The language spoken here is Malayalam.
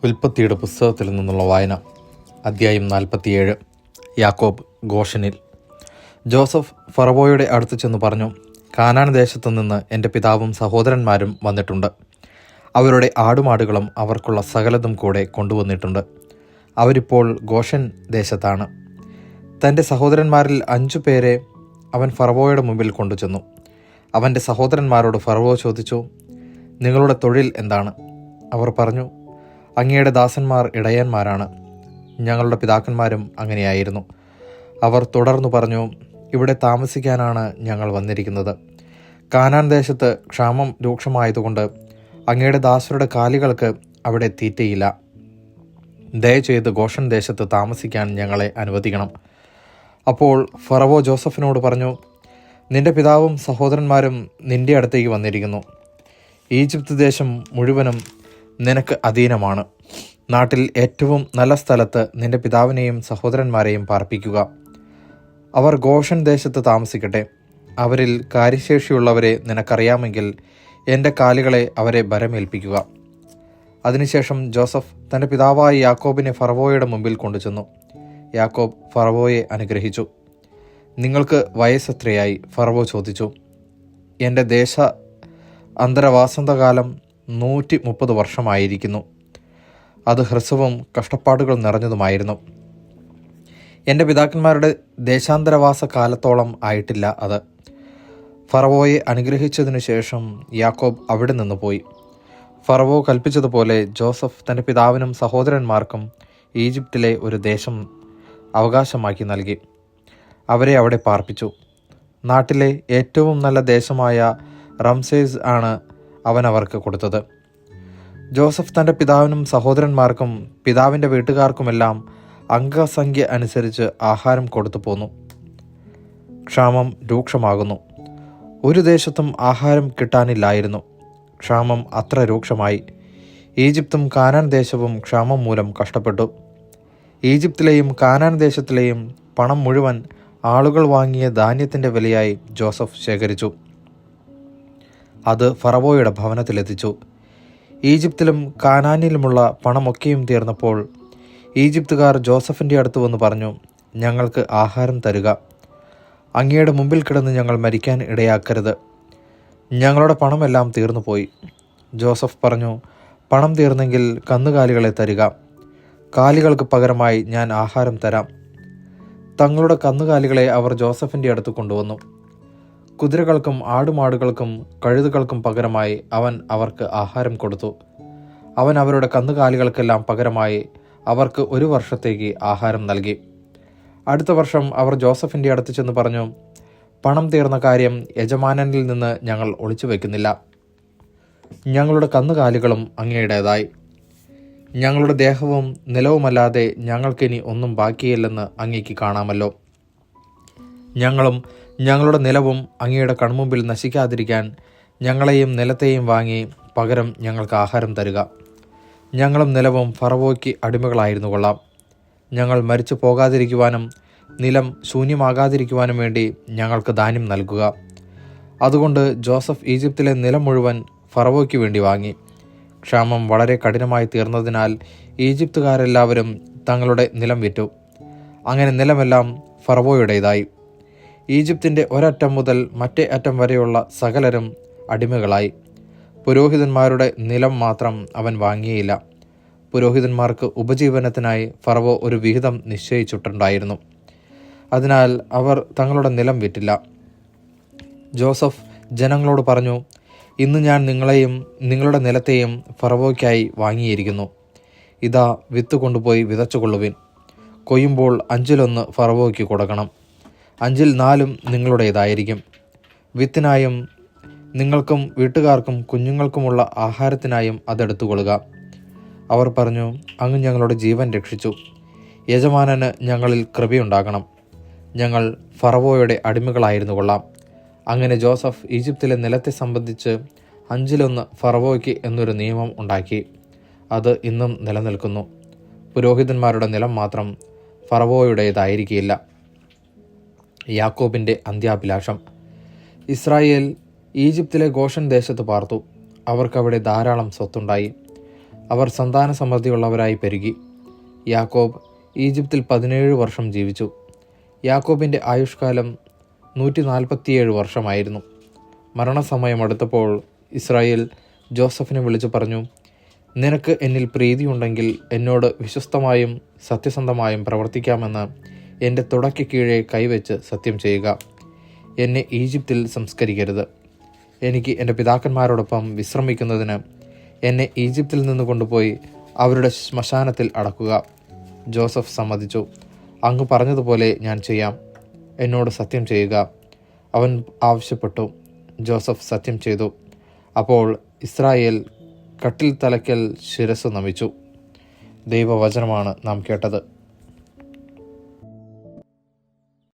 ഉൽപ്പത്തിയുടെ പുസ്തകത്തിൽ നിന്നുള്ള വായന. അദ്ധ്യായം 47. യാക്കോബ് ഗോഷനിൽ. ജോസഫ് ഫറവോയുടെ അടുത്ത് ചെന്ന് പറഞ്ഞു, കാനാൻ ദേശത്തു നിന്ന് എൻ്റെ പിതാവും സഹോദരന്മാരും വന്നിട്ടുണ്ട്. അവരുടെ ആടുമാടുകളും അവർക്കുള്ള സകലതും കൂടെ കൊണ്ടുവന്നിട്ടുണ്ട്. അവരിപ്പോൾ ഗോഷൻ ദേശത്താണ്. തൻ്റെ സഹോദരന്മാരിൽ 5 പേരെ അവൻ ഫറവോയുടെ മുമ്പിൽ കൊണ്ടുചെന്നു. അവൻ്റെ സഹോദരന്മാരോട് ഫറവോ ചോദിച്ചു, നിങ്ങളുടെ തൊഴിൽ എന്താണ്? അവർ പറഞ്ഞു, അങ്ങയുടെ ദാസന്മാർ ഇടയന്മാരാണ്. ഞങ്ങളുടെ പിതാക്കന്മാരും അങ്ങനെയായിരുന്നു. അവർ തുടർന്നു പറഞ്ഞു, ഇവിടെ താമസിക്കാനാണ് ഞങ്ങൾ വന്നിരിക്കുന്നത്. കാനാൻ ദേശത്ത് ക്ഷാമം രൂക്ഷമായതുകൊണ്ട് അങ്ങയുടെ ദാസരുടെ കാലികൾക്ക് അവിടെ തീറ്റയില്ല. ദയചെയ്ത് ഗോഷൻ ദേശത്ത് താമസിക്കാൻ ഞങ്ങളെ അനുവദിക്കണം. അപ്പോൾ ഫറവോ ജോസഫിനോട് പറഞ്ഞു, നിന്റെ പിതാവും സഹോദരന്മാരും നിന്റെ അടുത്തേക്ക് വന്നിരിക്കുന്നു. ഈജിപ്ത് ദേശം മുഴുവനും നിനക്ക് അധീനമാണ്. നാട്ടിൽ ഏറ്റവും നല്ല സ്ഥലത്ത് നിന്റെ പിതാവിനെയും സഹോദരന്മാരെയും പാർപ്പിക്കുക. അവർ ഗോഷൻ ദേശത്ത് താമസിക്കട്ടെ. അവരിൽ കാര്യശേഷിയുള്ളവരെ നിനക്കറിയാമെങ്കിൽ എൻ്റെ കാലികളെ അവരെ ഭരമേൽപ്പിക്കുക. അതിനുശേഷം ജോസഫ് തൻ്റെ പിതാവായ യാക്കോബിനെ ഫറവോയുടെ മുമ്പിൽ കൊണ്ടുചെന്നു. യാക്കോബ് ഫറവോയെ അനുഗ്രഹിച്ചു. നിങ്ങൾക്ക് വയസ്സെത്രയായി? ഫറവോ ചോദിച്ചു. എൻ്റെ ദേശ അന്തരവാസന്തകാലം 130 വർഷമായിരിക്കുന്നു. അത് ഹ്രസ്വവും കഷ്ടപ്പാടുകൾ നിറഞ്ഞതുമായിരുന്നു. എൻ്റെ പിതാക്കന്മാരുടെ ദേശാന്തരവാസ കാലത്തോളം ആയിട്ടില്ല അത്. ഫറവോയെ അനുഗ്രഹിച്ചതിനു ശേഷം യാക്കോബ് അവിടെ നിന്ന് പോയി. ഫറവോ കൽപ്പിച്ചതുപോലെ ജോസഫ് തൻ്റെ പിതാവിനും സഹോദരന്മാർക്കും ഈജിപ്തിലെ ഒരു ദേശം അവകാശമാക്കി നൽകി. അവരെ അവിടെ പാർപ്പിച്ചു. നാട്ടിലെ ഏറ്റവും നല്ല ദേശമായ റംസേസ് ആണ് അവൻ അവർക്ക് കൊടുത്തത്. ജോസഫ് തൻ്റെ പിതാവിനും സഹോദരന്മാർക്കും പിതാവിൻ്റെ വീട്ടുകാർക്കുമെല്ലാം അംഗസംഖ്യ അനുസരിച്ച് ആഹാരം കൊടുത്തു പോന്നു. ക്ഷാമം രൂക്ഷമാകുന്നു. ഒരു ദേശത്തും ആഹാരം കിട്ടാനില്ലായിരുന്നു. ക്ഷാമം അത്ര രൂക്ഷമായി. ഈജിപ്തും കാനാൻ ദേശവും ക്ഷാമം മൂലം കഷ്ടപ്പെട്ടു. ഈജിപ്തിലെയും കാനാൻ ദേശത്തിലെയും പണം മുഴുവൻ ആളുകൾ വാങ്ങിയ ധാന്യത്തിൻ്റെ വിലയായി ജോസഫ് ശേഖരിച്ചു. അത് ഫറവോയുടെ ഭവനത്തിലെത്തിച്ചു. ഈജിപ്തിലും കാനാനിലുമുള്ള പണമൊക്കെയും തീർന്നപ്പോൾ ഈജിപ്തുകാർ ജോസഫിൻ്റെ അടുത്ത് വന്ന് പറഞ്ഞു, ഞങ്ങൾക്ക് ആഹാരം തരുക. അങ്ങയുടെ മുമ്പിൽ കിടന്ന് ഞങ്ങൾ മരിക്കാൻ ഇടയാക്കരുത്. ഞങ്ങളുടെ പണമെല്ലാം തീർന്നുപോയി. ജോസഫ് പറഞ്ഞു, പണം തീർന്നെങ്കിൽ കന്നുകാലികളെ തരിക. കാലികൾക്ക് പകരമായി ഞാൻ ആഹാരം തരാം. തങ്ങളുടെ കന്നുകാലികളെ അവർ ജോസഫിൻ്റെ അടുത്ത് കൊണ്ടുവന്നു. കുതിരകൾക്കും ആടുമാടുകൾക്കും കഴുതുകൾക്കും പകരമായി അവൻ അവർക്ക് ആഹാരം കൊടുത്തു. അവൻ അവരുടെ കന്നുകാലികൾക്കെല്ലാം പകരമായി അവർക്ക് 1 വർഷത്തേക്ക് ആഹാരം നൽകി. അടുത്ത വർഷം അവർ ജോസഫിൻ്റെ അടുത്ത് ചെന്ന് പറഞ്ഞു, പണം തീർന്ന കാര്യം യജമാനനിൽ നിന്ന് ഞങ്ങൾ ഒളിച്ചു വയ്ക്കുന്നില്ല. ഞങ്ങളുടെ കന്നുകാലികളും അങ്ങയുടേതായി. ഞങ്ങളുടെ ദേഹവും നിലവുമല്ലാതെ ഞങ്ങൾക്കിനി ഒന്നും ബാക്കിയില്ലെന്ന് അങ്ങേക്ക് കാണാമല്ലോ. ഞങ്ങളും ഞങ്ങളുടെ നിലവും അങ്ങയുടെ കൺമുമ്പിൽ നശിക്കാതിരിക്കാൻ ഞങ്ങളെയും നിലത്തെയും വാങ്ങി പകരം ഞങ്ങൾക്ക് ആഹാരം തരുക. ഞങ്ങളും നിലവും ഫറവോയ്ക്ക് അടിമകളായിരുന്നു കൊള്ളാം. ഞങ്ങൾ മരിച്ചു പോകാതിരിക്കുവാനും നിലം ശൂന്യമാകാതിരിക്കുവാനും വേണ്ടി ഞങ്ങൾക്ക് ധാന്യം നൽകുക. അതുകൊണ്ട് ജോസഫ് ഈജിപ്തിലെ നിലം മുഴുവൻ ഫറവോയ്ക്ക് വേണ്ടി വാങ്ങി. ക്ഷാമം വളരെ കഠിനമായി തീർന്നതിനാൽ ഈജിപ്തുകാരെല്ലാവരും തങ്ങളുടെ നിലം വിറ്റു. അങ്ങനെ നിലമെല്ലാം ഫറവോയുടേതായി. ഈജിപ്തിൻ്റെ ഒരറ്റം മുതൽ മറ്റേ അറ്റം വരെയുള്ള സകലരും അടിമകളായി. പുരോഹിതന്മാരുടെ നിലം മാത്രം അവൻ വാങ്ങിയില്ല. പുരോഹിതന്മാർക്ക് ഉപജീവനത്തിനായി ഫറവോ ഒരു വിഹിതം നിശ്ചയിച്ചിട്ടുണ്ടായിരുന്നു. അതിനാൽ അവർ തങ്ങളുടെ നിലം വിറ്റില്ല. ജോസഫ് ജനങ്ങളോട് പറഞ്ഞു, ഇന്ന് ഞാൻ നിങ്ങളെയും നിങ്ങളുടെ നിലത്തെയും ഫറവോയ്ക്കായി വാങ്ങിയിരിക്കുന്നു. ഇതാ വിത്ത് കൊണ്ടുപോയി വിതച്ചുകൊള്ളുവിൻ. കൊയ്യുമ്പോൾ 5-1 ഫറവോയ്ക്ക് കൊടുക്കണം. 5-4 നിങ്ങളുടേതായിരിക്കും. വിത്തിനായും നിങ്ങൾക്കും വീട്ടുകാർക്കും കുഞ്ഞുങ്ങൾക്കുമുള്ള ആഹാരത്തിനായും അതെടുത്തുകൊള്ളുക. അവർ പറഞ്ഞു, അങ്ങ് ഞങ്ങളുടെ ജീവൻ രക്ഷിച്ചു. യജമാനന് ഞങ്ങളിൽ കൃപയുണ്ടാകണം. ഞങ്ങൾ ഫറവോയുടെ അടിമകളായിരുന്നു കൊള്ളാം. അങ്ങനെ ജോസഫ് ഈജിപ്തിലെ നിലത്തെ സംബന്ധിച്ച് 5-1 ഫറവോയ്ക്ക് എന്നൊരു നിയമം ഉണ്ടാക്കി. അത് ഇന്നും നിലനിൽക്കുന്നു. പുരോഹിതന്മാരുടെ നിലം മാത്രം ഫറവോയുടേതായിരിക്കില്ല. യാക്കോബിൻ്റെ അന്ത്യാഭിലാഷം. ഇസ്രായേൽ ഈജിപ്തിലെ ഗോഷൻ ദേശത്ത് പാർത്തു. അവർക്കവിടെ ധാരാളം സ്വത്തുണ്ടായി. അവർ സന്താന സമൃദ്ധിയുള്ളവരായി പെരുകി. യാക്കോബ് ഈജിപ്തിൽ 17 വർഷം ജീവിച്ചു. യാക്കോബിൻ്റെ ആയുഷ്കാലം 147 വർഷമായിരുന്നു. മരണസമയം അടുത്തപ്പോൾ ഇസ്രായേൽ ജോസഫിനെ വിളിച്ചു പറഞ്ഞു, നിനക്ക് എന്നിൽ പ്രീതിയുണ്ടെങ്കിൽ എന്നോട് വിശ്വസ്തമായും സത്യസന്ധമായും പ്രവർത്തിക്കാമെന്ന് എൻ്റെ തുടയ്ക്ക് കീഴെ കൈവച്ച് സത്യം ചെയ്യുക. എന്നെ ഈജിപ്തിൽ സംസ്കരിക്കരുത്. എനിക്ക് എൻ്റെ പിതാക്കന്മാരോടൊപ്പം വിശ്രമിക്കുന്നതിന് എന്നെ ഈജിപ്തിൽ നിന്ന് കൊണ്ടുപോയി അവരുടെ ശ്മശാനത്തിൽ അടക്കുക. ജോസഫ് സമ്മതിച്ചു. അങ്ങ് പറഞ്ഞതുപോലെ ഞാൻ ചെയ്യാം. എന്നോട് സത്യം ചെയ്യുക. അവൻ ആവശ്യപ്പെട്ടു. ജോസഫ് സത്യം ചെയ്തു. അപ്പോൾ ഇസ്രായേൽ കട്ടിൽ തലയ്ക്കൽ ശിരസ് നമിച്ചു. ദൈവവചനമാണ് നാം കേട്ടത്.